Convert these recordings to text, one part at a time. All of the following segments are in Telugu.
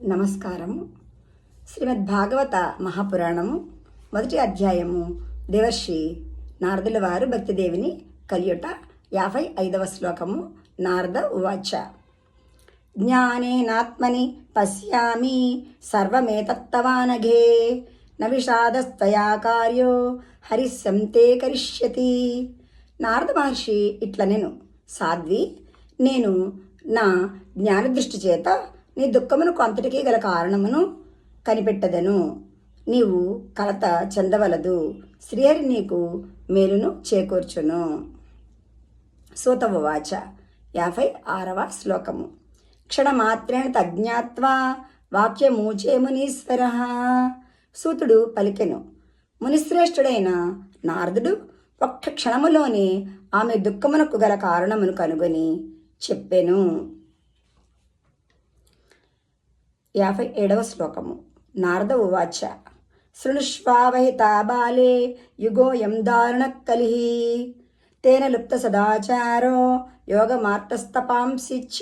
నమస్కారము. శ్రీమద్భాగవత మహాపురాణము 1వ అధ్యాయము. దేవర్షి నారదుల వారు భక్తిదేవిని కలియుట. 55వ శ్లోకము. నారద ఉవాచ. జ్ఞానేనాత్మని పశ్యామి సర్వమేతత్తవానఘే న విషాదస్తయా కార్యో హరిస్యంతే కరిష్యతి. నారద మహర్షి ఇట్లనెను, సాధ్వి, నేను నా జ్ఞానదృష్టి చేత నీ దుఃఖమునకు అంతటికీ గల కారణమును కనిపెట్టదను. నీవు కలత చెందవలదు. శ్రీహరి నీకు మేలును చేకూర్చును. సూత ఉవాచ. 56వ శ్లోకము. క్షణమాత్రేణ తజ్ఞాత్వా వాక్యమూచే మునీశ్వర. సూతుడు పలికెను. మునిశ్రేష్ఠుడైన నారదుడు ఒక్క క్షణములోనే ఆమె దుఃఖమునకు గల కారణమును కనుగొని చెప్పెను. 57వ శ్లోకము. నారద ఉవాచ. శృణుష్వావహితా బాలే యుగోయం దారుణ కలిః తేన లుప్త సదాచారో యోగమార్తస్తపాంసిచ్చ.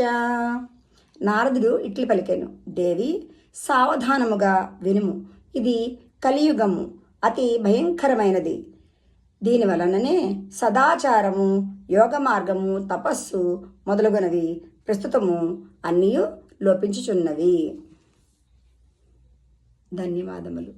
నారదుడు ఇట్లు పలికెను, దేవి, సావధానముగా వినుము. ఇది కలియుగము, అతి భయంకరమైనది. దీనివలననే సదాచారము, యోగ మార్గము, తపస్సు మొదలుగునవి ప్రస్తుతము అన్నీ లోపించుచున్నవి. ధన్యవాదములు.